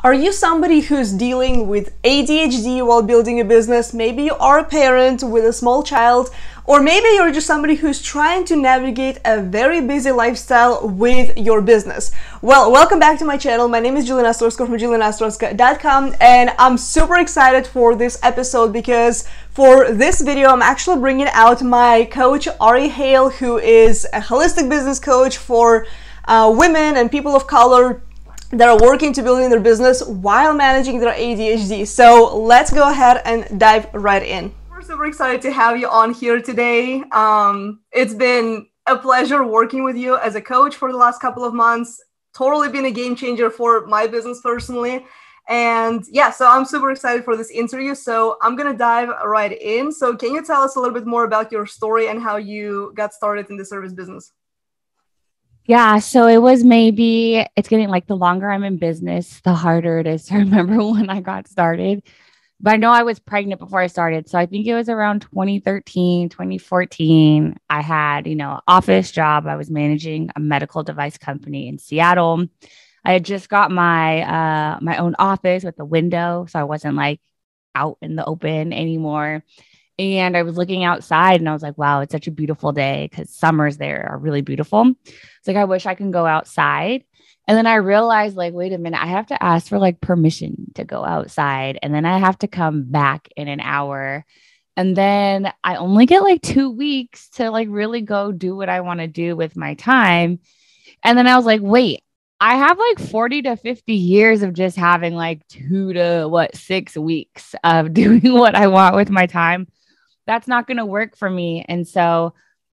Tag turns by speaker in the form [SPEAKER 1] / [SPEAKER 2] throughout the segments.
[SPEAKER 1] Are you somebody who's dealing with ADHD while building a business? Maybe you are a parent with a small child, or maybe you're just somebody who's trying to navigate a very busy lifestyle with your business. Well, welcome back to my channel. My name is Juliana Astorska from julianastorska.com, and I'm super excited for this episode because for this video, I'm actually bringing out my coach, Ari Hale, who is a holistic business coach for women and people of color that are working to building their business while managing their ADHD. So let's go ahead and dive right in. We're super excited to have you on here today. It's been a pleasure working with you as a coach for the last couple of months. Totally been a game changer for my business personally. And yeah, so I'm super excited for this interview. So I'm going to dive right in. So can you tell us a little bit more about your story and how you got started in the service business?
[SPEAKER 2] Yeah. So it's getting like the longer I'm in business, the harder it is to remember when I got started. But I know I was pregnant before I started. So I think it was around 2013, 2014. I had, office job. I was managing a medical device company in Seattle. I had just got my own office with a window. So I wasn't like out in the open anymore. And I was looking outside and I was like, wow, it's such a beautiful day because summers there are really beautiful. It's like, I wish I can go outside. And then I realized like, wait a minute, I have to ask for like permission to go outside. And then I have to come back in an hour. And then I only get like 2 weeks to like really go do what I want to do with my time. And then I was like, wait, I have like 40 to 50 years of just having like 6 weeks of doing what I want with my time. That's not going to work for me. And so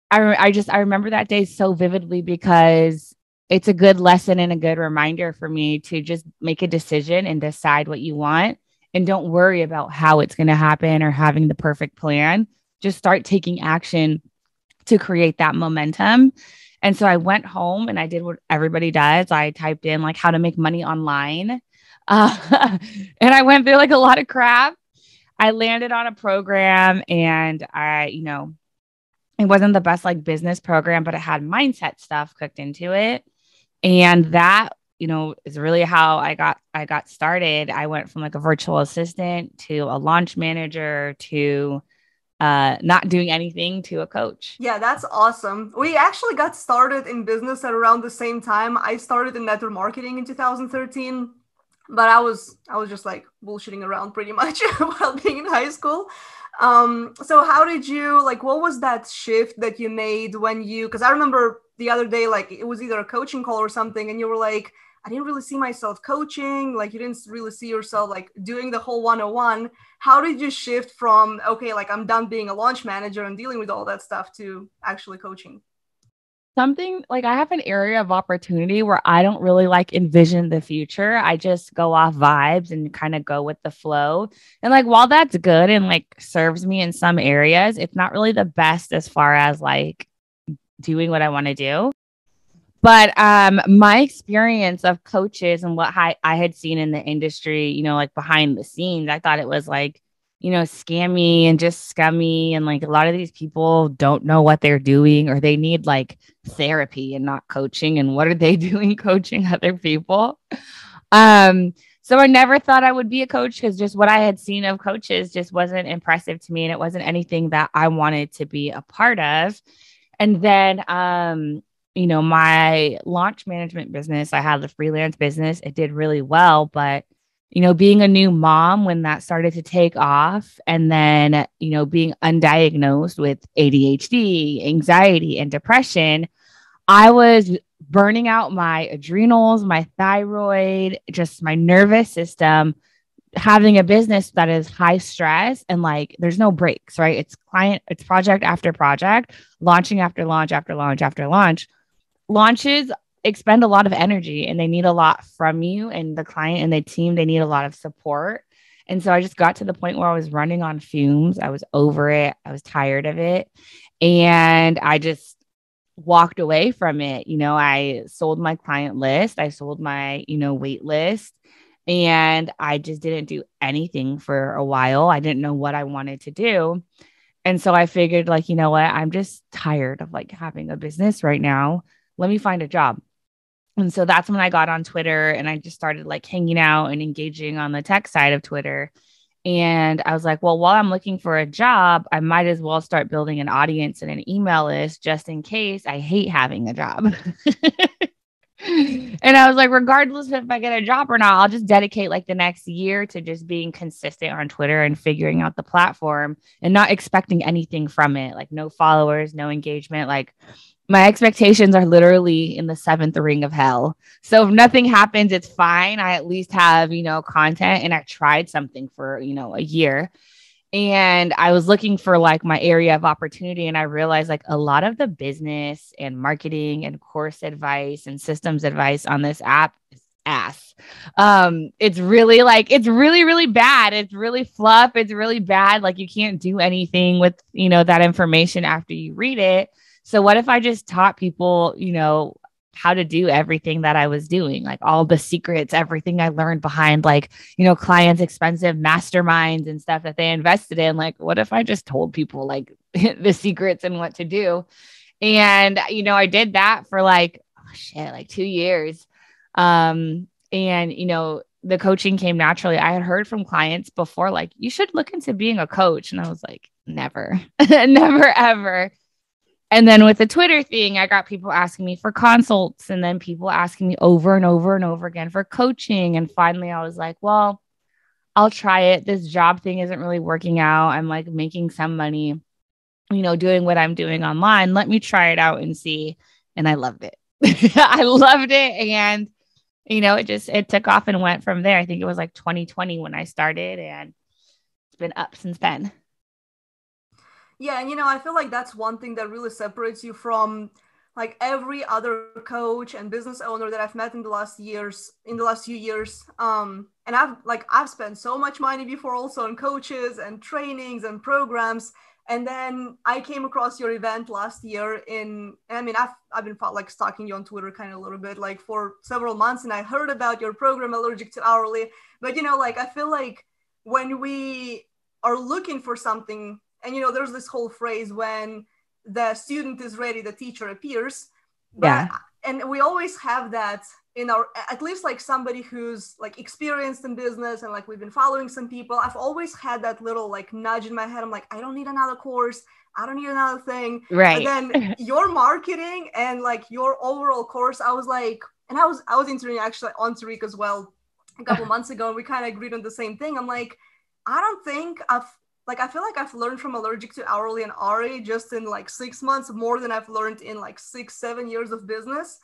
[SPEAKER 2] I remember that day so vividly because it's a good lesson and a good reminder for me to just make a decision and decide what you want. And don't worry about how it's going to happen or having the perfect plan. Just start taking action to create that momentum. And so I went home and I did what everybody does. I typed in like how to make money online. And I went through like a lot of crap. I landed on a program and it wasn't the best like business program, but it had mindset stuff cooked into it. And that, is really how I got started. I went from like a virtual assistant to a launch manager to not doing anything to a coach.
[SPEAKER 1] Yeah, that's awesome. We actually got started in business at around the same time. I started in network marketing in 2013. But I was just like bullshitting around pretty much while being in high school. So how did you, like, what was that shift that you made because I remember the other day, like it was either a coaching call or something. And you were like, I didn't really see myself coaching. Like you didn't really see yourself like doing the whole 101. How did you shift from, okay, like I'm done being a launch manager and dealing with all that stuff to actually coaching?
[SPEAKER 2] Something like I have an area of opportunity where I don't really like envision the future. I just go off vibes and kind of go with the flow. And like, while that's good and like serves me in some areas, it's not really the best as far as like doing what I want to do. But my experience of coaches and what I had seen in the industry, like behind the scenes, I thought it was like, scammy and just scummy. And like a lot of these people don't know what they're doing or they need like therapy and not coaching. And what are they doing coaching other people? So I never thought I would be a coach because just what I had seen of coaches just wasn't impressive to me. And it wasn't anything that I wanted to be a part of. And then, my launch management business, I had the freelance business. It did really well, but being a new mom when that started to take off and then, being undiagnosed with ADHD, anxiety, and depression, I was burning out my adrenals, my thyroid, just my nervous system, having a business that is high stress and like there's no breaks, right? It's project after project, launching after launch after launch after launch. Launches expend a lot of energy and they need a lot from you and the client and the team. They need a lot of support. And so I just got to the point where I was running on fumes. I was over it. I was tired of it. And I just walked away from it. I sold my client list. I sold my, wait list. And I just didn't do anything for a while. I didn't know what I wanted to do. And so I figured like, you know what? I'm just tired of like having a business right now. Let me find a job. And so that's when I got on Twitter and I just started like hanging out and engaging on the tech side of Twitter. And I was like, well, while I'm looking for a job, I might as well start building an audience and an email list just in case. I hate having a job. And I was like, regardless if I get a job or not, I'll just dedicate like the next year to just being consistent on Twitter and figuring out the platform and not expecting anything from it. Like no followers, no engagement. Like my expectations are literally in the seventh ring of hell. So if nothing happens, it's fine. I at least have, content, and I tried something for, a year. And I was looking for like my area of opportunity. And I realized like a lot of the business and marketing and course advice and systems advice on this app is ass. It's really, really bad. It's really fluff. It's really bad. Like you can't do anything with, that information after you read it. So what if I just taught people, how to do everything that I was doing, like all the secrets, everything I learned behind like, clients' expensive masterminds and stuff that they invested in. Like, what if I just told people like the secrets and what to do? And, I did that for like 2 years. And, the coaching came naturally. I had heard from clients before, like, you should look into being a coach. And I was like, never, never, ever. And then with the Twitter thing, I got people asking me for consults and then people asking me over and over and over again for coaching. And finally I was like, well, I'll try it. This job thing isn't really working out. I'm like making some money, doing what I'm doing online. Let me try it out and see. And I loved it. I loved it. And, it took off and went from there. I think it was like 2020 when I started, and it's been up since then.
[SPEAKER 1] Yeah, and I feel like that's one thing that really separates you from like every other coach and business owner that I've met in the last few years. And I've spent so much money before also on coaches and trainings and programs. And then I came across your event last year I've been like stalking you on Twitter kind of a little bit, like for several months. And I heard about your program, Allergic to Hourly. But, I feel like when we are looking for something, and, there's this whole phrase, when the student is ready, the teacher appears.
[SPEAKER 2] Yeah.
[SPEAKER 1] And we always have that in our, at least like somebody who's like experienced in business and like we've been following some people. I've always had that little like nudge in my head. I'm like, I don't need another course. I don't need another thing.
[SPEAKER 2] Right.
[SPEAKER 1] But then your marketing and like your overall course, I was like, and I was interviewing actually on Tariq as well a couple months ago. And we kind of agreed on the same thing. I'm like, I don't think I feel like I've learned from Allergic to Hourly and Ari just in like 6 months more than I've learned in like 6-7 years of business.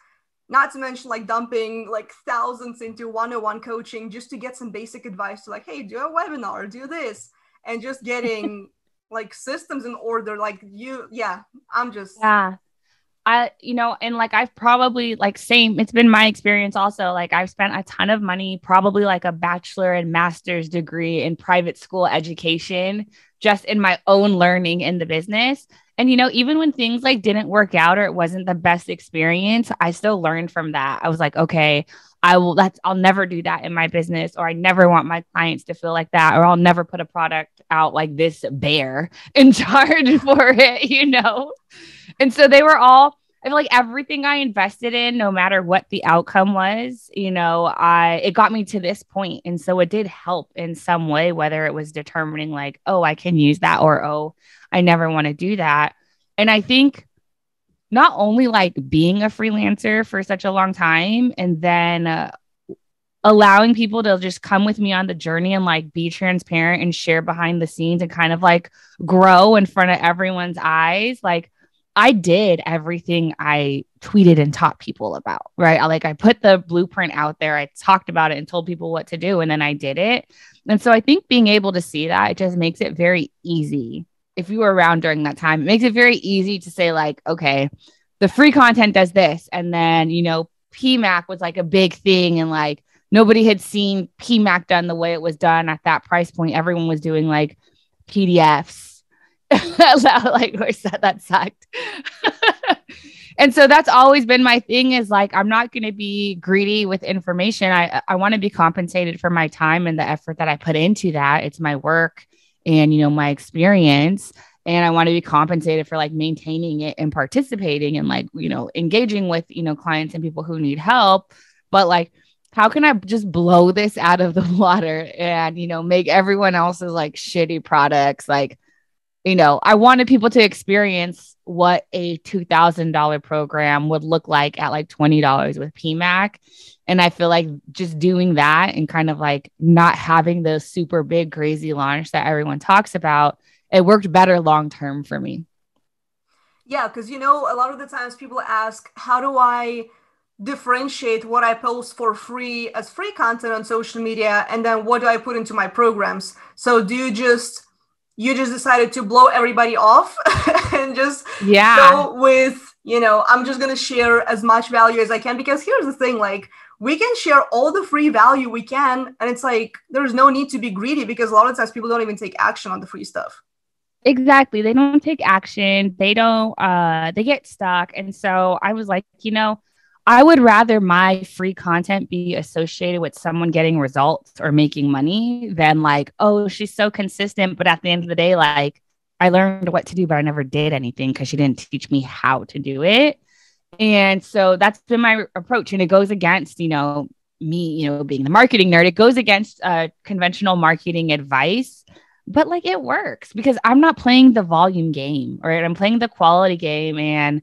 [SPEAKER 1] Not to mention like dumping like thousands into one-on-one coaching just to get some basic advice to like, hey, do a webinar, do this, and just getting like systems in order. Like I'm just.
[SPEAKER 2] Yeah. And like I've probably like same, it's been my experience also. Like I've spent a ton of money, probably like a bachelor and master's degree in private school education, just in my own learning in the business. And, even when things like didn't work out or it wasn't the best experience, I still learned from that. I was like, okay, I'll never do that in my business, or I never want my clients to feel like that, or I'll never put a product out like this bear and charge for it, And so they were all, I feel like everything I invested in, no matter what the outcome was, it got me to this point. And so it did help in some way, whether it was determining like, oh, I can use that, or, oh, I never want to do that. And I think not only like being a freelancer for such a long time, and then allowing people to just come with me on the journey and like be transparent and share behind the scenes and kind of like grow in front of everyone's eyes. Like I did everything I tweeted and taught people about, right? I put the blueprint out there. I talked about it and told people what to do, and then I did it. And so I think being able to see that, it just makes it very easy. If you were around during that time, it makes it very easy to say like, okay, the free content does this. And then, PMAC was like a big thing. And like, nobody had seen PMAC done the way it was done at that price point. Everyone was doing like PDFs. That sucked. And so that's always been my thing, is like, I'm not going to be greedy with information. I want to be compensated for my time and the effort that I put into that. It's my work and, my experience. and I want to be compensated for like maintaining it and participating and like, engaging with, clients and people who need help. But like, how can I just blow this out of the water and, make everyone else's like shitty products? Like, I wanted people to experience what a $2,000 program would look like at like $20 with PMAC. And I feel like just doing that and kind of like not having the super big, crazy launch that everyone talks about, it worked better long term for me.
[SPEAKER 1] Yeah, because a lot of the times people ask, how do I differentiate what I post for free as free content on social media, and then what do I put into my programs? So do you just decided to blow everybody off and just go with, I'm just going to share as much value as I can? Because here's the thing, like, we can share all the free value we can, and it's like there's no need to be greedy, because a lot of times people don't even take action on the free stuff.
[SPEAKER 2] Exactly. They don't take action. They don't, they get stuck. And so I was like, I would rather my free content be associated with someone getting results or making money than like, oh, she's so consistent. But at the end of the day, like, I learned what to do, but I never did anything because she didn't teach me how to do it. And so that's been my approach. And it goes against, me, being the marketing nerd. It goes against conventional marketing advice. But like, it works because I'm not playing the volume game, right? I'm playing the quality game. And,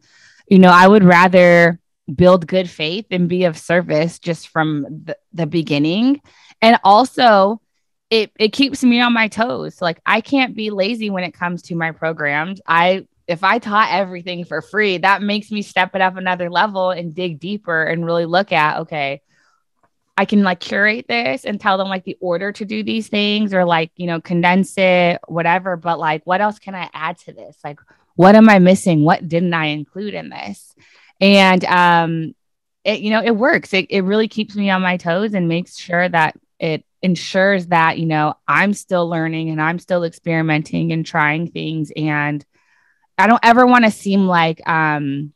[SPEAKER 2] I would rather build good faith and be of service just from the beginning. And also it keeps me on my toes. Like, I can't be lazy when it comes to my programs. If I taught everything for free, that makes me step it up another level and dig deeper and really look at, okay, I can like curate this and tell them like the order to do these things, or like, condense it, whatever. But like, what else can I add to this? Like, what am I missing? What didn't I include in this? And it works. It really keeps me on my toes and makes sure that it ensures that, I'm still learning and I'm still experimenting and trying things. And I don't ever want to seem like I'm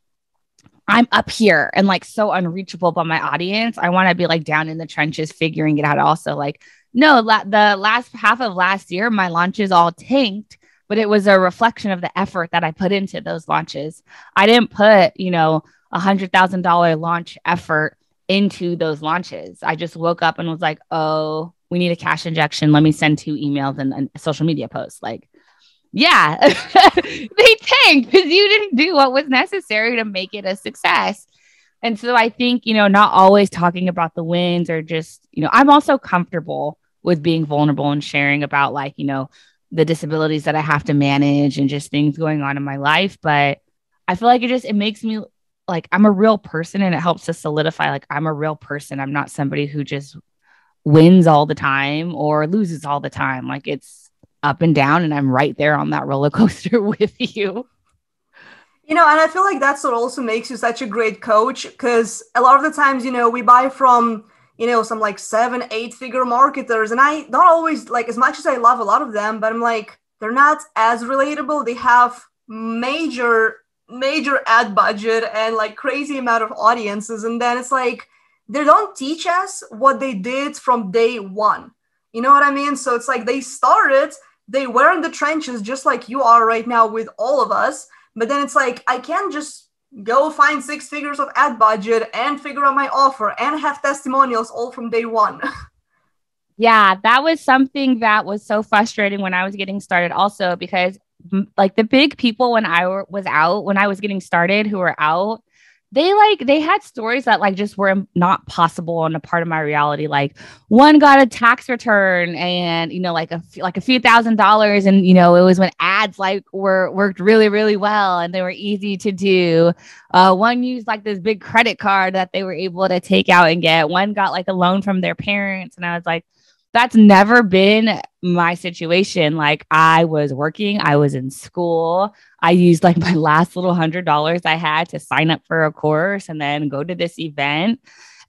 [SPEAKER 2] up here and like so unreachable by my audience. I want to be like down in the trenches figuring it out also. Like, no, the last half of last year, my launches all tanked, but it was a reflection of the effort that I put into those launches. I didn't put, $100,000 launch effort into those launches. I just woke up and was like, oh, we need a cash injection. Let me send 2 emails and a social media post. Like, yeah, they tanked because you didn't do what was necessary to make it a success. And so I think, not always talking about the wins, or just, I'm also comfortable with being vulnerable and sharing about like, the disabilities that I have to manage and just things going on in my life. But I feel like it makes me like, I'm a real person, and it helps to solidify, like, I'm a real person. I'm not somebody who just wins all the time or loses all the time. Like, it's up and down, and I'm right there on that roller coaster with you.
[SPEAKER 1] And I feel like that's what also makes you such a great coach, because a lot of the times, we buy from, some like 7-8 figure marketers, and I don't always, like, as much as I love a lot of them, but I'm like, they're not as relatable. They have major ad budget and like crazy amount of audiences. And then it's like, they don't teach us what they did from day one. You know what I mean? So it's like they were in the trenches just like you are right now with all of us. But then it's like, I can't just go find 6 figures of ad budget and figure out my offer and have testimonials all from day one.
[SPEAKER 2] Yeah, that was something that was so frustrating when I was getting started also, because like the big people when I was getting started, who were out, they had stories that like just were not possible on a part of my reality. Like, one got a tax return and, like a few $1,000s. And, it was when ads like worked really, really well and they were easy to do. One used like this big credit card that they were able to take out and get. One got like a loan from their parents. And I was like, that's never been my situation. Like, I was working, I was in school. I used like my last little $100 I had to sign up for a course and then go to this event.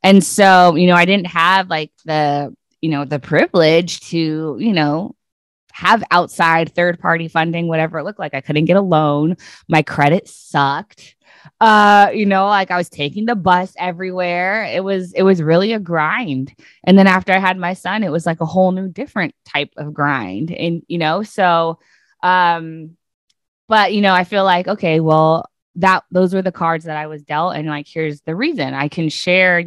[SPEAKER 2] And so, I didn't have like the privilege to, have outside third party funding, whatever it looked like. I couldn't get a loan. My credit sucked. Like I was taking the bus everywhere. It was really a grind. And then after I had my son, it was like a whole new different type of grind. And, so, But, I feel like, okay, well, those were the cards that I was dealt. And like, here's the reason I can share,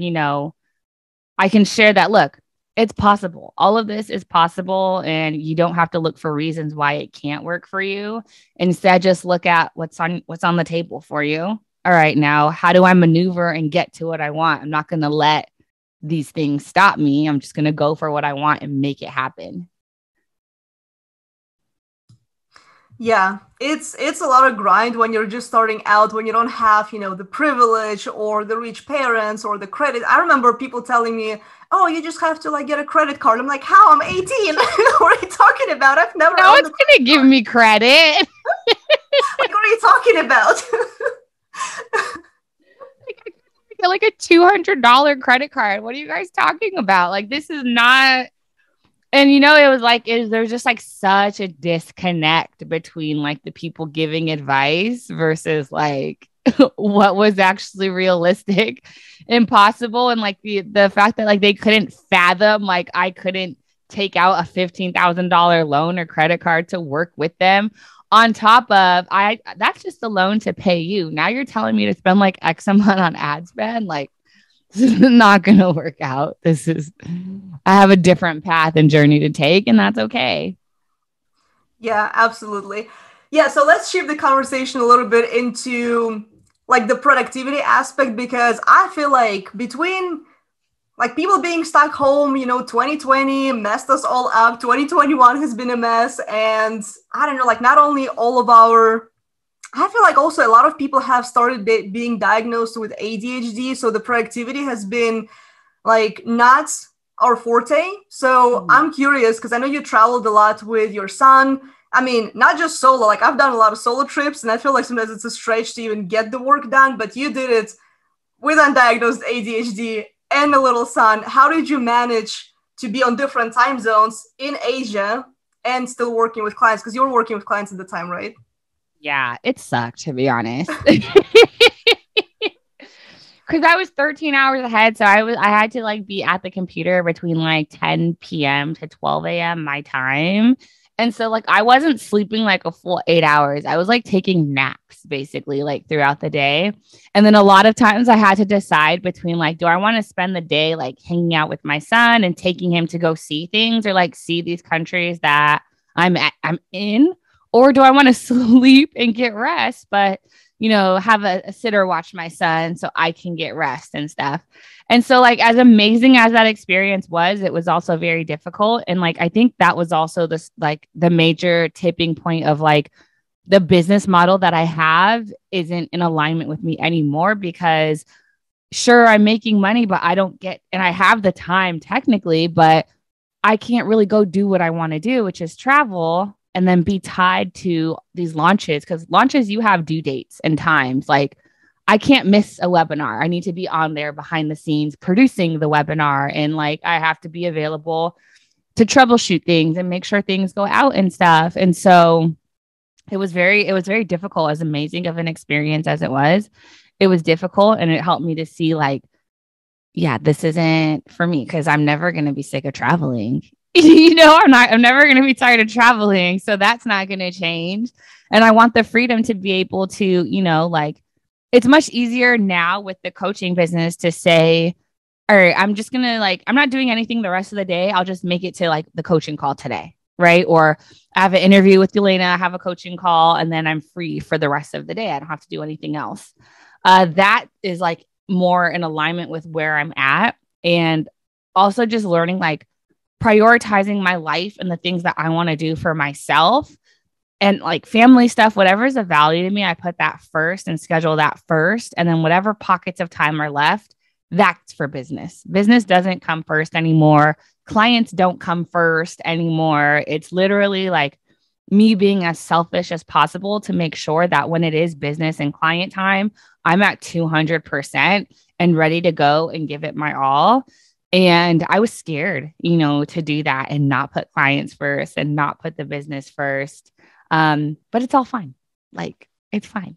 [SPEAKER 2] I can share that, look, it's possible. All of this is possible. And you don't have to look for reasons why it can't work for you. Instead, just look at what's on the table for you. All right, now, how do I maneuver and get to what I want? I'm not going to let these things stop me. I'm just going to go for what I want and make it happen.
[SPEAKER 1] Yeah, it's a lot of grind when you're just starting out, when you don't have, the privilege or the rich parents or the credit. I remember people telling me, "Oh, you just have to like get a credit card." I'm like, "How? I'm 18." What are you talking about? I've never.
[SPEAKER 2] No one's going to give me credit.
[SPEAKER 1] Like, what are you talking about?
[SPEAKER 2] Like a $200 credit card. What are you guys talking about? Like, this is not. And, it was like, there's just like such a disconnect between like the people giving advice versus like what was actually realistic and possible. And like the fact that like they couldn't fathom, like I couldn't take out a $15,000 loan or credit card to work with them. On top of that's just a loan to pay you. Now you're telling me to spend like X amount on ad spend. Like, this is not going to work out. I have a different path and journey to take, and that's okay.
[SPEAKER 1] Yeah, absolutely. Yeah, so let's shift the conversation a little bit into like the productivity aspect, because I feel like between like people being stuck home, 2020 messed us all up. 2021 has been a mess. And I don't know, like not only all of I feel like also a lot of people have started being diagnosed with ADHD. So the productivity has been like not our forte. So I'm curious, because I know you traveled a lot with your son. I mean, not just solo, like I've done a lot of solo trips and I feel like sometimes it's a stretch to even get the work done, but you did it with undiagnosed ADHD and a little son. How did you manage to be on different time zones in Asia and still working with clients? Because you were working with clients at the time, right?
[SPEAKER 2] Yeah, it sucked, to be honest. Because I was 13 hours ahead. So I had to like be at the computer between like 10 p.m. to 12 a.m. my time. And so like I wasn't sleeping like a full 8 hours. I was like taking naps basically like throughout the day. And then a lot of times I had to decide between like, do I want to spend the day like hanging out with my son and taking him to go see things or like see these countries that I'm in? Or do I want to sleep and get rest, but, have a sitter watch my son so I can get rest and stuff. And so like, as amazing as that experience was, it was also very difficult. And like, I think that was also the major tipping point of like the business model that I have isn't in alignment with me anymore, because sure, I'm making money, but and I have the time technically, but I can't really go do what I want to do, which is travel and then be tied to these launches, because launches, you have due dates and times. Like I can't miss a webinar. I need to be on there behind the scenes producing the webinar. And like, I have to be available to troubleshoot things and make sure things go out and stuff. And so it was very difficult. As amazing of an experience as it was difficult. And it helped me to see like, yeah, this isn't for me, because I'm never going to be sick of traveling. I'm never going to be tired of traveling. So that's not going to change. And I want the freedom to be able to, like, it's much easier now with the coaching business to say, all right, I'm just going to like, I'm not doing anything the rest of the day. I'll just make it to like the coaching call today. Right. Or I have an interview with Elena, I have a coaching call, and then I'm free for the rest of the day. I don't have to do anything else. That is like more in alignment with where I'm at. And also just learning like prioritizing my life and the things that I want to do for myself and like family stuff, whatever is of value to me, I put that first and schedule that first. And then whatever pockets of time are left, that's for business. Business doesn't come first anymore. Clients don't come first anymore. It's literally like me being as selfish as possible to make sure that when it is business and client time, I'm at 200% and ready to go and give it my all. And I was scared, to do that and not put clients first and not put the business first. But it's all fine. Like, it's fine.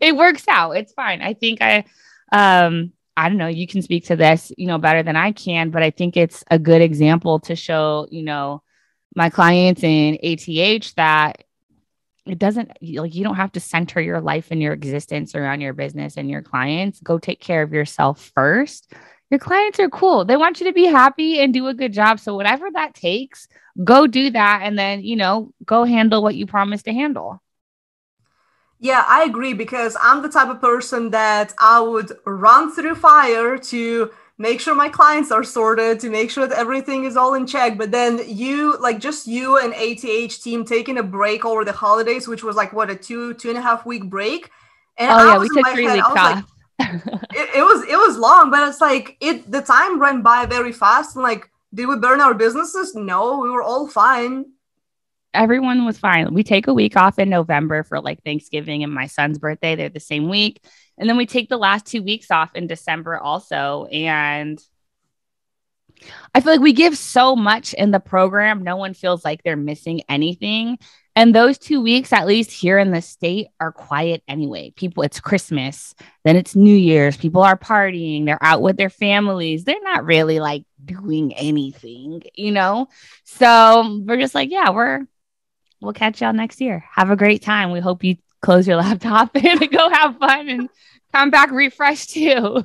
[SPEAKER 2] It works out. It's fine. I think I don't know, you can speak to this, better than I can, but I think it's a good example to show, my clients in ATH that it doesn't like you don't have to center your life and your existence around your business and your clients. Go take care of yourself first. Your clients are cool. They want you to be happy and do a good job. So whatever that takes, go do that. And then, go handle what you promised to handle.
[SPEAKER 1] Yeah, I agree because I'm the type of person that I would run through fire to make sure my clients are sorted, to make sure that everything is all in check. But then just you and ATH team taking a break over the holidays, which was like what, a 2.5 week break. And
[SPEAKER 2] yeah, we took 3 weeks off.
[SPEAKER 1] It was long, but it's like the time ran by very fast. And like, did we burn our businesses? No, we were all fine.
[SPEAKER 2] Everyone was fine. We take a week off in November for like Thanksgiving and my son's birthday. They're the same week. And then we take the last 2 weeks off in December also. And I feel like we give so much in the program. No one feels like they're missing anything. And those 2 weeks, at least here in the state, are quiet anyway. It's Christmas, then it's New Year's. People are partying. They're out with their families. They're not really like doing anything, So we're just like, yeah, we'll catch y'all next year. Have a great time. We hope you close your laptop and go have fun and come back refreshed too.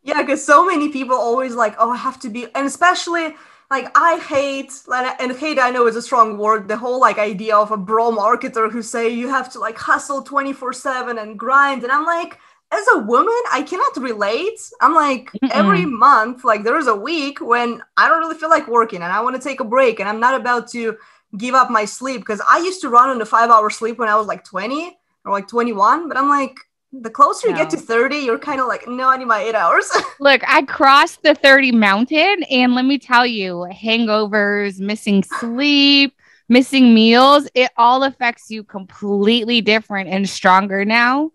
[SPEAKER 1] Yeah, because so many people always like, oh, I have to be, and especially like I hate, and hate I know is a strong word, the whole like idea of a bro marketer who say you have to like hustle 24/7 and grind. And I'm like, as a woman, I cannot relate. I'm like, every month, like there is a week when I don't really feel like working and I want to take a break and I'm not about to give up my sleep, because I used to run on a 5-hour sleep when I was like 20 or like 21, but I'm like, the closer you get to 30, you're kind of like, no, I need my 8 hours.
[SPEAKER 2] Look, I crossed the 30 mountain, and let me tell you, hangovers, missing sleep, missing meals, it all affects you completely different and stronger now.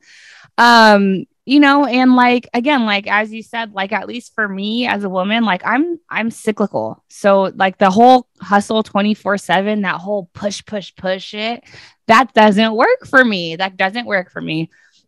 [SPEAKER 2] And like, again, like, as you said, like, at least for me as a woman, like I'm cyclical. So like the whole hustle 24/7, that whole push it, that doesn't work for me.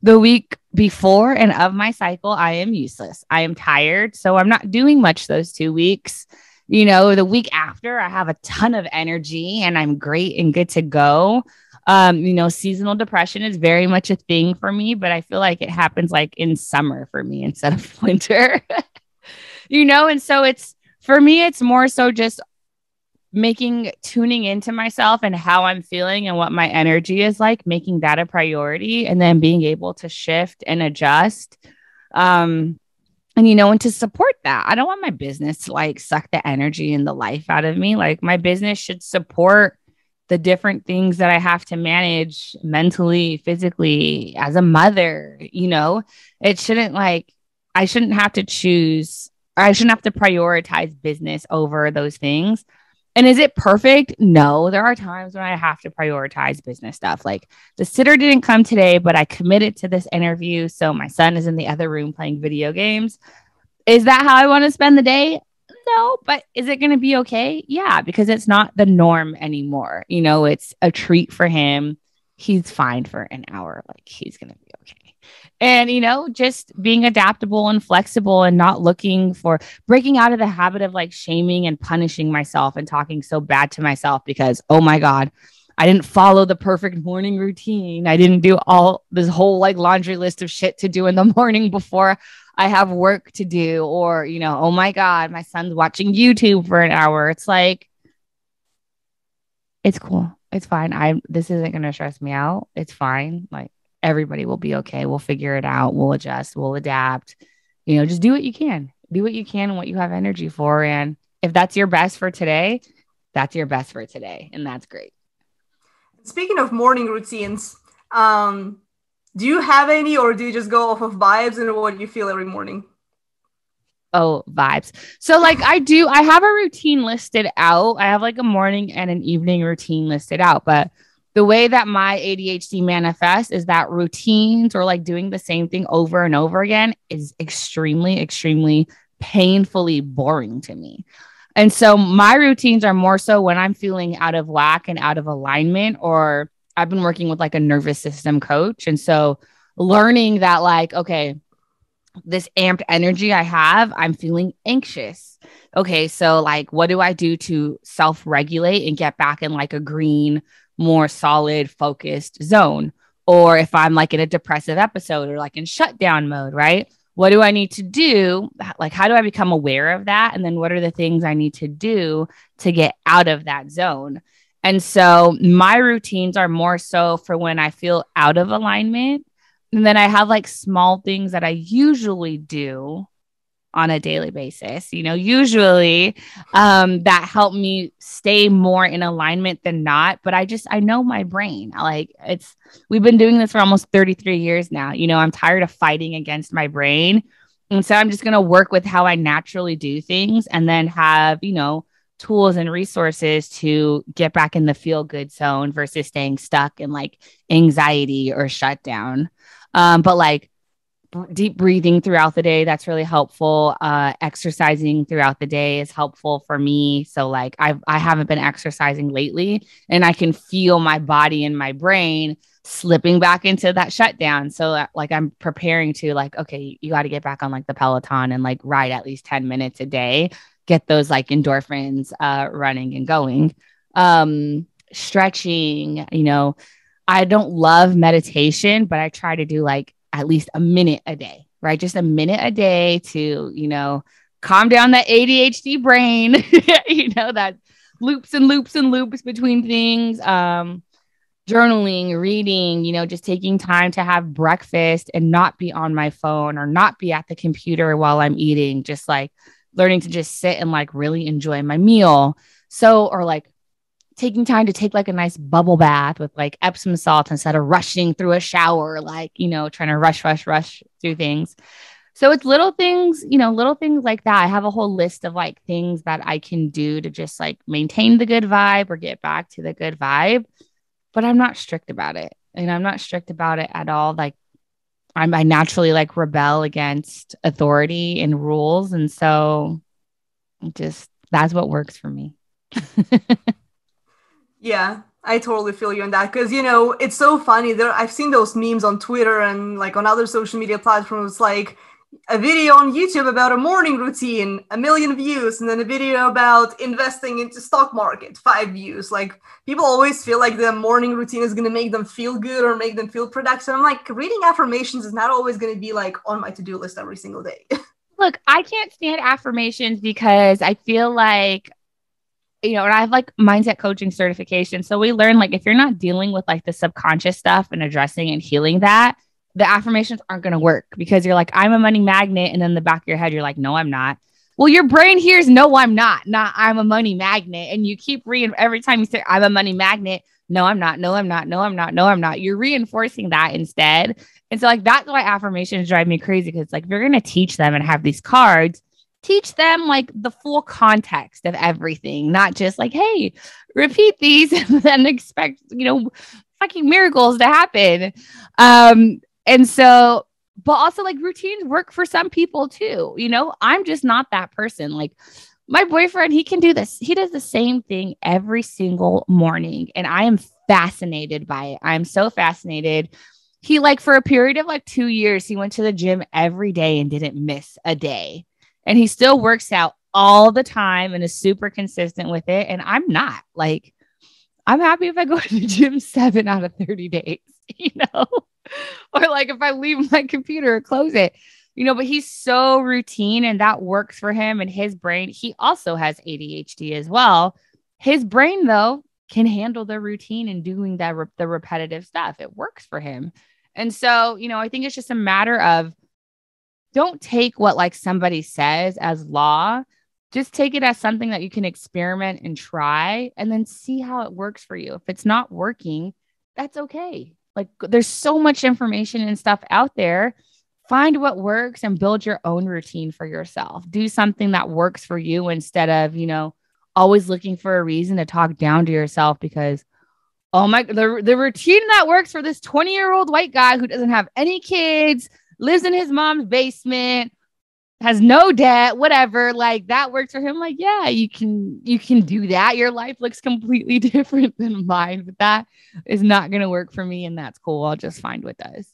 [SPEAKER 2] The week before and of my cycle, I am useless. I am tired. So I'm not doing much those 2 weeks. The week after, I have a ton of energy and I'm great and good to go. Seasonal depression is very much a thing for me, but I feel like it happens like in summer for me instead of winter, and so for me, it's more so just tuning into myself and how I'm feeling and what my energy is like, making that a priority, and then being able to shift and adjust. And to support that. I don't want my business to like suck the energy and the life out of me. Like my business should support the different things that I have to manage mentally, physically, as a mother. It shouldn't I shouldn't have to choose, or I shouldn't have to prioritize business over those things. And is it perfect? No, there are times when I have to prioritize business stuff. Like the sitter didn't come today, but I committed to this interview. So my son is in the other room playing video games. Is that how I want to spend the day? No, but is it going to be okay? Yeah, because it's not the norm anymore. It's a treat for him. He's fine for an hour. Like he's going to be okay. And, just being adaptable and flexible and not breaking out of the habit of like shaming and punishing myself and talking so bad to myself because, oh my God, I didn't follow the perfect morning routine. I didn't do all this whole like laundry list of shit to do in the morning before I have work to do. Or, oh my God, my son's watching YouTube for an hour. It's like, it's cool. It's fine. This isn't going to stress me out. It's fine. Like, everybody will be okay. We'll figure it out. We'll adjust. We'll adapt. Just do what you can. Do what you can and what you have energy for. And if that's your best for today, that's your best for today. And that's great.
[SPEAKER 1] Speaking of morning routines, do you have any, or do you just go off of vibes and what you feel every morning?
[SPEAKER 2] Oh, vibes. So like I have a routine listed out. I have like a morning and an evening routine listed out, but the way that my ADHD manifests is that routines or like doing the same thing over and over again is extremely, extremely painfully boring to me. And so my routines are more so when I'm feeling out of whack and out of alignment, or I've been working with like a nervous system coach. And so learning that like, okay, this amped energy I have, I'm feeling anxious. Okay, so like, what do I do to self-regulate and get back in like a green, more solid, focused zone. Or if I'm like in a depressive episode or like in shutdown mode, right? What do I need to do? Like, how do I become aware of that? And then what are the things I need to do to get out of that zone? And so my routines are more so for when I feel out of alignment. And then I have like small things that I usually do on a daily basis, usually that help me stay more in alignment than not. But I know my brain, we've been doing this for almost 33 years now. I'm tired of fighting against my brain. And so I'm just going to work with how I naturally do things and then have, tools and resources to get back in the feel good zone versus staying stuck in like anxiety or shutdown. But like, deep breathing throughout the day, that's really helpful. Exercising throughout the day is helpful for me. So like I haven't been exercising lately, and I can feel my body and my brain slipping back into that shutdown. So like I'm preparing to like, okay, you got to get back on like the Peloton and like ride at least 10 minutes a day, get those like endorphins running and going. Stretching, I don't love meditation, but I try to do like at least a minute a day, right? Just a minute a day to, calm down that ADHD brain, that loops and loops and loops between things. Journaling, reading, just taking time to have breakfast and not be on my phone or not be at the computer while I'm eating, just like learning to just sit and like really enjoy my meal. So, or like taking time to take like a nice bubble bath with like Epsom salt instead of rushing through a shower, like, trying to rush through things. So it's little things like that. I have a whole list of like things that I can do to just like maintain the good vibe or get back to the good vibe, but I'm not strict about it. And I'm not strict about it at all. Like I naturally like rebel against authority and rules. And so that's what works for me.
[SPEAKER 1] Yeah, I totally feel you on that because, it's so funny. I've seen those memes on Twitter and like on other social media platforms, like a video on YouTube about a morning routine, 1 million views, and then a video about investing into stock market, 5 views. Like people always feel like the morning routine is going to make them feel good or make them feel productive. I'm like, reading affirmations is not always going to be like on my to-do list every single day.
[SPEAKER 2] Look, I can't stand affirmations because I feel like, and I have like mindset coaching certification. So we learn like if you're not dealing with like the subconscious stuff and addressing and healing that, the affirmations aren't going to work because you're like, I'm a money magnet. And then in the back of your head, you're like, no, I'm not. Well, your brain hears, no, I'm not I'm a money magnet. And you keep every time you say, I'm a money magnet. No, I'm not. No, I'm not. No, I'm not. No, I'm not. You're reinforcing that instead. And so like, that's why affirmations drive me crazy. Cause like, if you're going to teach them and have these cards, teach them like the full context of everything, not just like, hey, repeat these and then expect, fucking miracles to happen. And so, but also like routines work for some people too. I'm just not that person. Like my boyfriend, he can do this. He does the same thing every single morning. And I am fascinated by it. I'm so fascinated. He like for a period of like 2 years, he went to the gym every day and didn't miss a day. And he still works out all the time and is super consistent with it. And I'm not. Like, I'm happy if I go to the gym 7 out of 30 days, or like if I leave my computer or close it, but he's so routine and that works for him and his brain. He also has ADHD as well. His brain, though, can handle the routine and doing the repetitive stuff. It works for him. And so, I think it's just a matter of, don't take what like somebody says as law. Just take it as something that you can experiment and try and then see how it works for you. If it's not working, that's okay. Like there's so much information and stuff out there. Find what works and build your own routine for yourself. Do something that works for you instead of, always looking for a reason to talk down to yourself because, oh my, the routine that works for this 20-year-old white guy who doesn't have any kids, lives in his mom's basement, has no debt, whatever, like that works for him. Like, yeah, you can do that. Your life looks completely different than mine, but that is not going to work for me. And that's cool. I'll just find what does.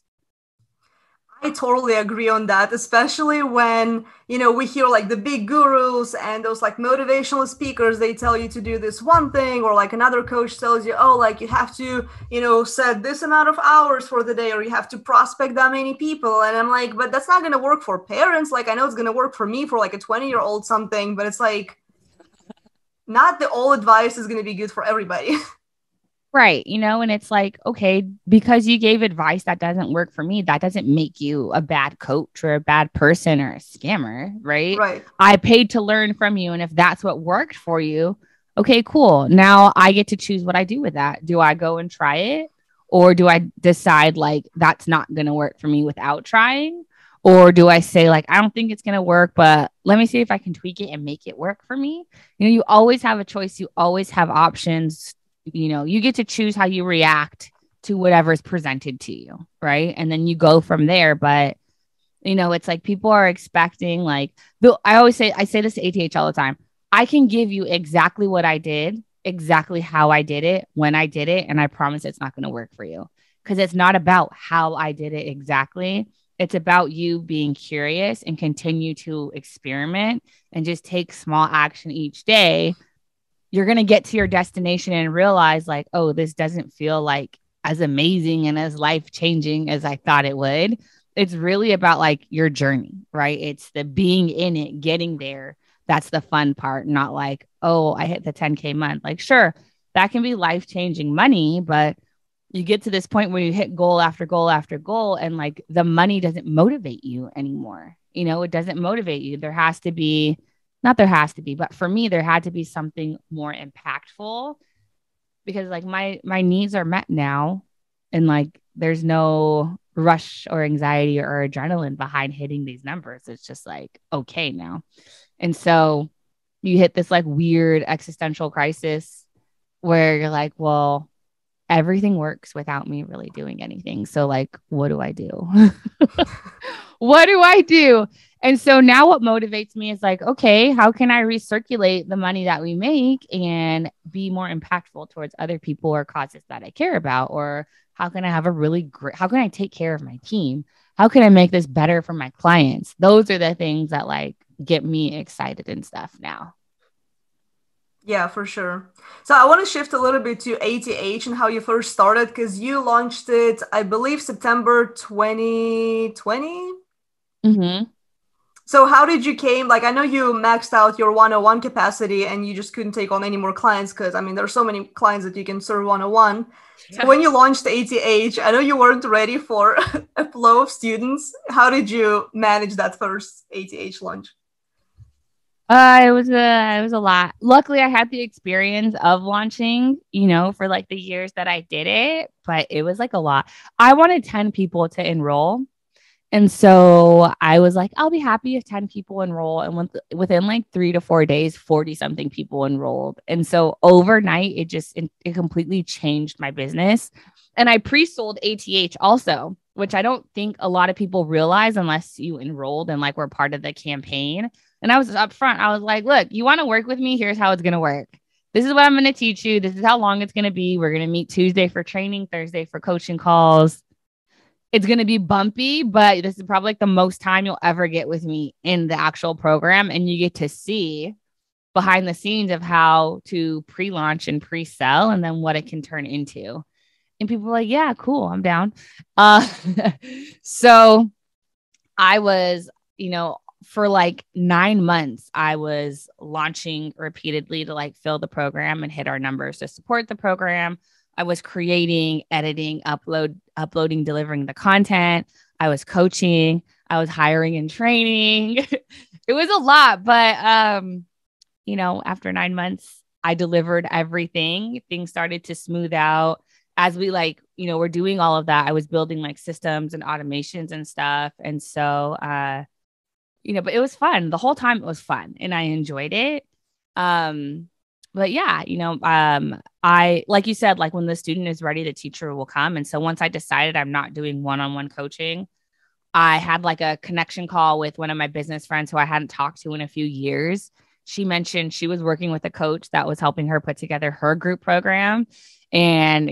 [SPEAKER 1] I totally agree on that, especially when, we hear like the big gurus and those like motivational speakers, they tell you to do this one thing, or like another coach tells you, oh, like you have to, set this amount of hours for the day, or you have to prospect that many people. And I'm like, but that's not going to work for parents. Like, I know it's going to work for me for like a 20-year-old something, but it's like, not the all advice is going to be good for everybody.
[SPEAKER 2] Right. And it's like, okay, because you gave advice that doesn't work for me, that doesn't make you a bad coach or a bad person or a scammer. Right.
[SPEAKER 1] Right.
[SPEAKER 2] I paid to learn from you. And if that's what worked for you, okay, cool. Now I get to choose what I do with that. Do I go and try it? Or do I decide like that's not going to work for me without trying? Or do I say, like, I don't think it's going to work, but let me see if I can tweak it and make it work for me? You always have a choice. You always have options. You get to choose how you react to whatever is presented to you. Right. And then you go from there. But, it's like people are expecting, like, I say this to ATH all the time. I can give you exactly what I did, exactly how I did it, when I did it. And I promise it's not going to work for you, because it's not about how I did it exactly. It's about you being curious and continue to experiment and just take small action each day. You're going to get to your destination and realize, like, oh, this doesn't feel like as amazing and as life-changing as I thought it would. It's really about like your journey, right? It's the being in it, getting there. That's the fun part, not like, oh, I hit the 10K month. Like, sure, that can be life-changing money, but you get to this point where you hit goal after goal after goal, and like the money doesn't motivate you anymore. It doesn't motivate you. There has to be, not there has to be, but for me, there had to be something more impactful, because like my needs are met now, and like there's no rush or anxiety or adrenaline behind hitting these numbers. It's just like, okay now. And so you hit this like weird existential crisis where you're like, well, everything works without me really doing anything. So like, what do I do? What do I do? And so now what motivates me is like, okay, how can I recirculate the money that we make and be more impactful towards other people or causes that I care about? Or how can I have a really great, how can I take care of my team? How can I make this better for my clients? Those are the things that like get me excited and stuff now.
[SPEAKER 1] Yeah, for sure. So I want to shift a little bit to ATH and how you first started, because you launched it, I believe, September 2020.
[SPEAKER 2] Mm-hmm.
[SPEAKER 1] So how did you came, like, I know you maxed out your 101 capacity and you just couldn't take on any more clients because, I mean, there's so many clients that you can serve 101. So
[SPEAKER 2] Yeah.
[SPEAKER 1] when you launched ATH, I know you weren't ready for a flow of students. How did you manage that first ATH launch?
[SPEAKER 2] It was a lot. Luckily, I had the experience of launching, for like the years that I did it, but it was like a lot. I wanted 10 people to enroll. And so I was like, I'll be happy if 10 people enroll. And within like 3 to 4 days, 40 something people enrolled. And so overnight, it completely changed my business. And I pre-sold ATH also, which I don't think a lot of people realize unless you enrolled and like were part of the campaign. And I was up front. I was like, look, you want to work with me? Here's how it's going to work. This is what I'm going to teach you. This is how long it's going to be. We're going to meet Tuesday for training, Thursday for coaching calls. It's going to be bumpy, but this is probably like the most time you'll ever get with me in the actual program. And you get to see behind the scenes of how to pre-launch and pre-sell and then what it can turn into. And people were like, yeah, cool. I'm down. Uh, so I was, for like 9 months, I was launching repeatedly to like fill the program and hit our numbers to support the program. I was creating, editing, uploading, delivering the content. I was coaching. I was hiring and training. It was a lot, but after 9 months, I delivered everything. Things started to smooth out as we were doing all of that. I was building like systems and automations and stuff. And so, but it was fun. The whole time it was fun and I enjoyed it. But yeah, I, like you said, like when the student is ready, the teacher will come. And so once I decided I'm not doing one-on-one coaching, I had like a connection call with one of my business friends who I hadn't talked to in a few years. She mentioned she was working with a coach that was helping her put together her group program. And,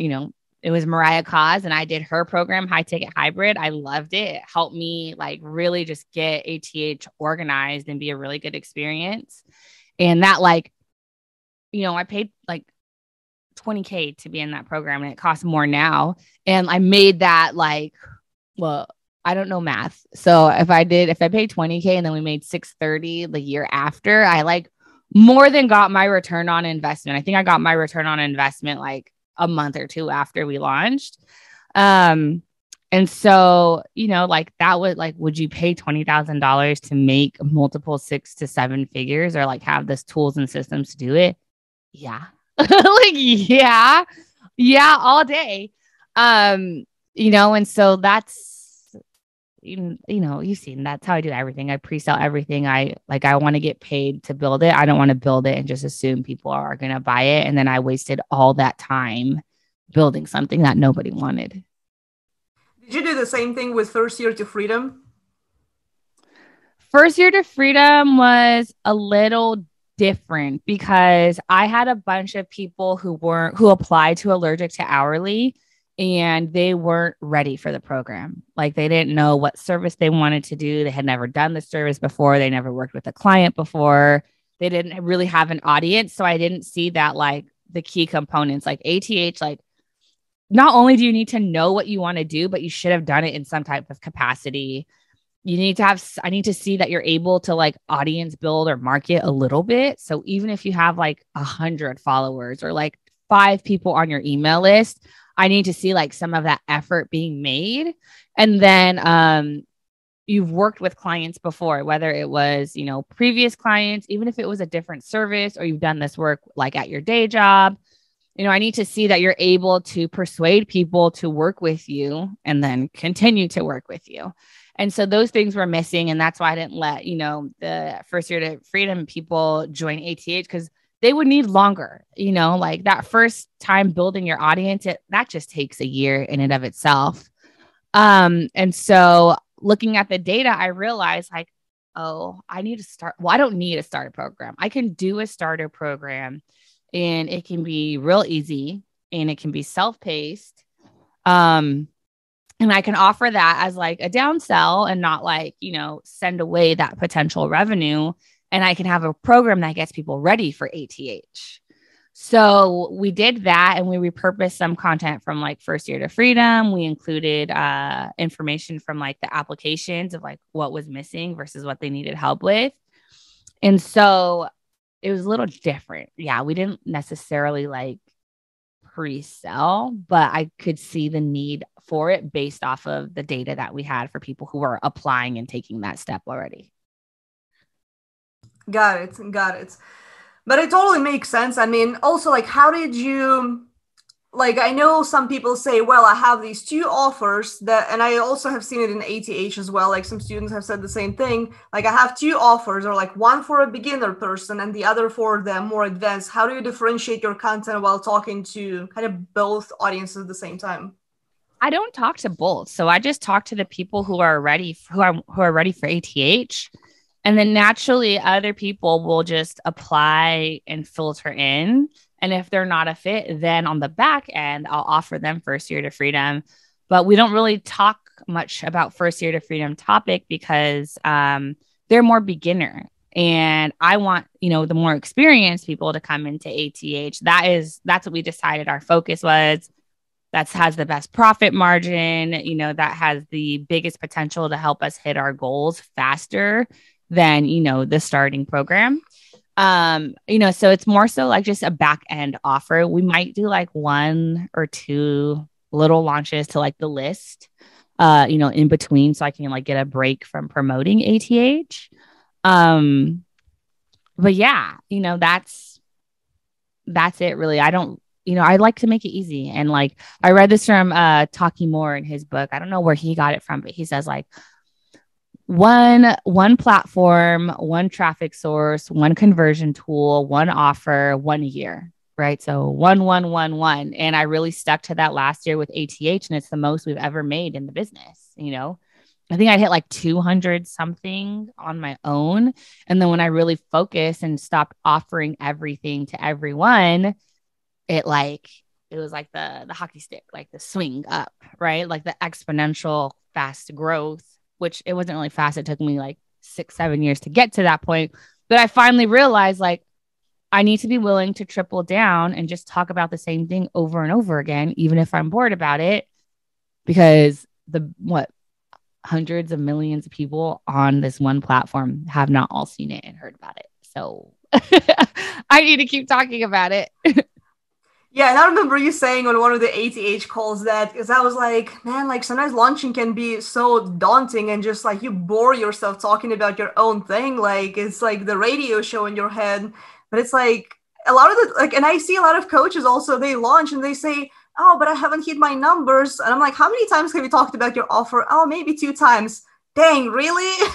[SPEAKER 2] it was Mariah Cause, and I did her program, High Ticket Hybrid. I loved it. It helped me like really just get ATH organized and be a really good experience. And that like, I paid like $20K to be in that program, and it costs more now. And I made that like, well, I don't know math. So if I paid $20K and then we made $630 the year after, I like more than got my return on investment. I think I got my return on investment like a month or two after we launched. And so, like that would like, would you pay $20,000 to make multiple 6 to 7 figures or like have this tools and systems to do it? Yeah. Like, yeah, all day. And so that's, you've seen that's how I do everything. I pre-sell everything. I want to get paid to build it. I don't want to build it and just assume people are going to buy it. And then I wasted all that time building something that nobody wanted.
[SPEAKER 1] Did you do the same thing with First Year to Freedom?
[SPEAKER 2] First Year to Freedom was a little different because I had a bunch of people who applied to Allergic to Hourly, and they weren't ready for the program. Like they didn't know what service they wanted to do. They had never done the service before. They never worked with a client before. They didn't really have an audience. So I didn't see that like the key components like ATH, like not only do you need to know what you want to do, but you should have done it in some type of capacity. I need to see that you're able to like audience build or market a little bit. So even if you have like 100 followers or like 5 people on your email list, I need to see like some of that effort being made. And then you've worked with clients before, whether it was, previous clients, even if it was a different service, or you've done this work like at your day job. I need to see that you're able to persuade people to work with you and then continue to work with you. And so those things were missing. And that's why I didn't let, the First Year to Freedom people join ATH, because they would need longer, like that first time building your audience, that just takes a year in and of itself. And so looking at the data, I realized like, oh, I need to start. Well, I don't need a starter program. I can do a starter program and it can be real easy and it can be self-paced. And I can offer that as like a downsell and not like, send away that potential revenue. And I can have a program that gets people ready for ATH. So we did that, and we repurposed some content from like First Year to Freedom. We included information from like the applications of like what was missing versus what they needed help with. And so it was a little different. Yeah, we didn't necessarily like pre-sell, but I could see the need for it based off of the data that we had for people who were applying and taking that step already.
[SPEAKER 1] Got it. But it totally makes sense. I mean, also, like, how did you, like, I know some people say, well, I have these 2 offers that, and I also have seen it in ATH as well. Like some students have said the same thing. Like I have 2 offers, or like one for a beginner person and the other for the more advanced. How do you differentiate your content while talking to kind of both audiences at the same time?
[SPEAKER 2] I don't talk to both. So I just talk to the people who are ready, who are ready for ATH. And then naturally other people will just apply and filter in. And if they're not a fit, then on the back end, I'll offer them First Year to Freedom. But we don't really talk much about First Year to Freedom topic because they're more beginner. And I want, the more experienced people to come into ATH. That's what we decided our focus was. That has the best profit margin, that has the biggest potential to help us hit our goals faster than, the starting program. So it's more so like just a back end offer. We might do like 1 or 2 little launches to like the list, in between, so I can like get a break from promoting ATH. But yeah, that's it really. I don't, I like to make it easy. And like, I read this from Talkie Moore in his book. I don't know where he got it from, but he says like, one platform, one traffic source, one conversion tool, one offer, 1 year, right? So 1, 1, 1, 1. And I really stuck to that last year with ATH, and it's the most we've ever made in the business. I think I hit like 200 something on my own. And then when I really focused and stopped offering everything to everyone, it like it was like the hockey stick, like the swing up, right? Like the exponential fast growth, which it wasn't really fast. It took me like 6-7 years to get to that point. But I finally realized like I need to be willing to triple down and just talk about the same thing over and over again, even if I'm bored about it, because hundreds of millions of people on this one platform have not all seen it and heard about it. So I need to keep talking about it.
[SPEAKER 1] Yeah, and I remember you saying on one of the ATH calls that, because I was like, man, like sometimes launching can be so daunting and just like you bore yourself talking about your own thing. Like it's like the radio show in your head. But it's like a lot of the, like, and I see a lot of coaches also, they launch and they say, oh, but I haven't hit my numbers. And I'm like, how many times have you talked about your offer? Oh, maybe 2 times. Dang, really?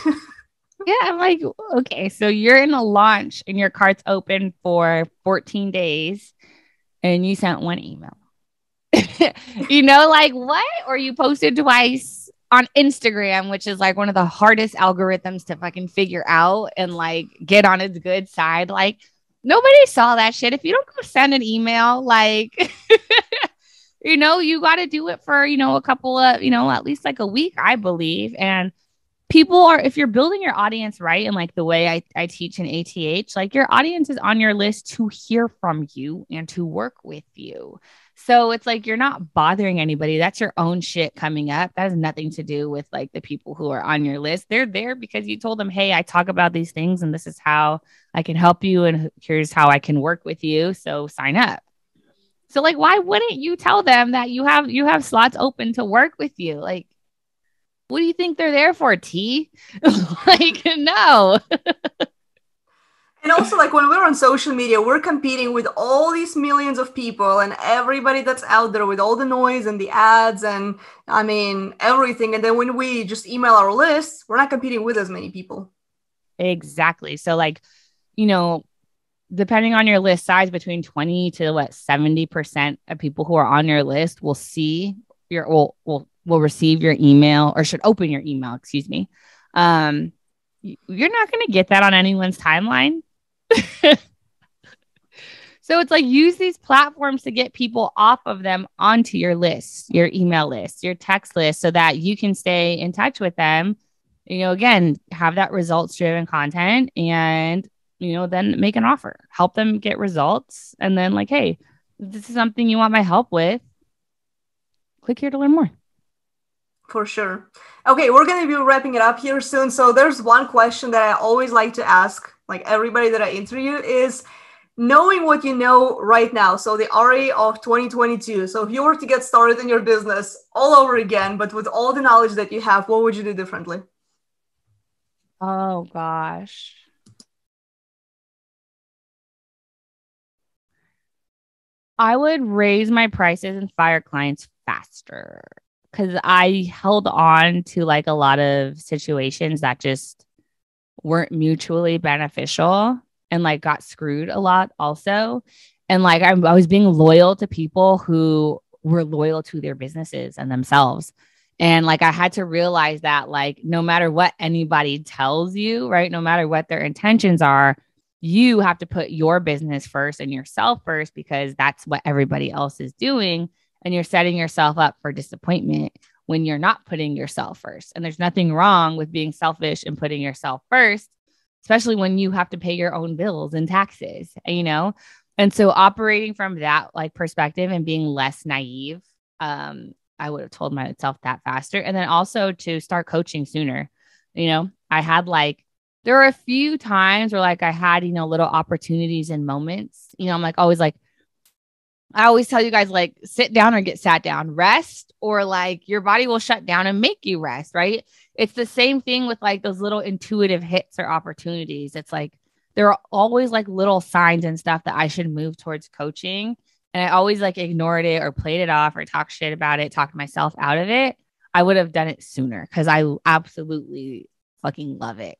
[SPEAKER 2] Yeah, I'm like, okay, so you're in a launch and your cart's open for 14 days and you sent one email. Like what? Or you posted twice on Instagram, which is like one of the hardest algorithms to fucking figure out and like get on its good side. Like nobody saw that shit. If you don't go send an email, like, you got to do it for, a couple of, at least like a week, I believe. And people are, if you're building your audience right, and like the way I teach in ATH, like your audience is on your list to hear from you and to work with you. So it's like you're not bothering anybody. That's your own shit coming up. That has nothing to do with like the people who are on your list. They're there because you told them, hey, I talk about these things and this is how I can help you. And here's how I can work with you. So sign up. So like, why wouldn't you tell them that you have slots open to work with you? Like, what do you think they're there for, T? Like, no.
[SPEAKER 1] And also, like when we're on social media, we're competing with all these millions of people and everybody that's out there with all the noise and the ads and I mean, everything. And then when we just email our lists, we're not competing with as many people.
[SPEAKER 2] Exactly. So like, depending on your list size, between 20 to 70% of people who are on your list will see will receive your email or should open your email, excuse me. You're not going to get that on anyone's timeline. So it's like use these platforms to get people off of them onto your list, your email list, your text list, so that you can stay in touch with them. Again, have that results driven content and, then make an offer, help them get results. And then like, hey, this is something you want my help with. Click here to learn more.
[SPEAKER 1] For sure. Okay, we're going to be wrapping it up here soon. So there's one question that I always like to ask, like everybody that I interview, is knowing what you know right now. So the Ari of 2022. So if you were to get started in your business all over again, but with all the knowledge that you have, what would you do differently?
[SPEAKER 2] Oh, gosh. I would raise my prices and fire clients faster because I held on to like a lot of situations that just weren't mutually beneficial and like got screwed a lot also. And like I was being loyal to people who were loyal to their businesses and themselves. And like I had to realize that like no matter what anybody tells you, right, no matter what their intentions are, you have to put your business first and yourself first because that's what everybody else is doing. And you're setting yourself up for disappointment when you're not putting yourself first. And there's nothing wrong with being selfish and putting yourself first, especially when you have to pay your own bills and taxes, And so operating from that like perspective and being less naive, I would have told myself that faster. And then also to start coaching sooner. I had like, there were a few times where like I had, little opportunities and moments, I'm like, always like, I always tell you guys, like, sit down or get sat down, rest, or like your body will shut down and make you rest. Right. It's the same thing with like those little intuitive hits or opportunities. It's like, there are always like little signs and stuff that I should move towards coaching. And I always like ignored it or played it off or talked shit about it, talked myself out of it. I would have done it sooner because I absolutely fucking love it.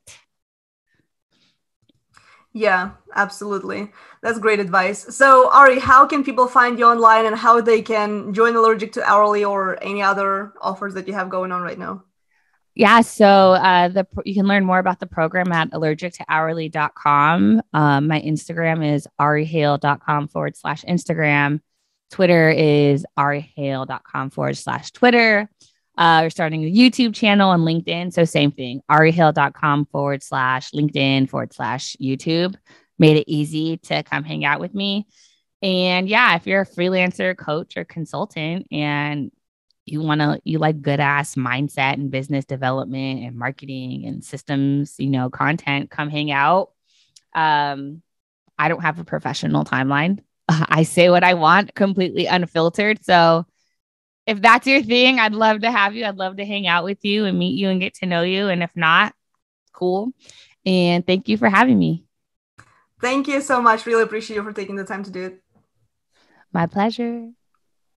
[SPEAKER 1] Yeah, absolutely. That's great advice. So, Ari, how can people find you online and how they can join Allergic to Hourly or any other offers that you have going on right now?
[SPEAKER 2] Yeah, so you can learn more about the program at allergictohourly.com. My Instagram is arihale.com/Instagram. Twitter is arihale.com/Twitter. We're starting a YouTube channel and LinkedIn. So same thing, arihale.com/LinkedIn/YouTube. Made it easy to come hang out with me. And yeah, if you're a freelancer, coach, or consultant, and you like good ass mindset and business development and marketing and systems, content, come hang out. I don't have a professional timeline. I say what I want, completely unfiltered. So if that's your thing, I'd love to have you. I'd love to hang out with you and meet you and get to know you. And if not, cool. And thank you for having me.
[SPEAKER 1] Thank you so much. Really appreciate you for taking the time to do it.
[SPEAKER 2] My pleasure.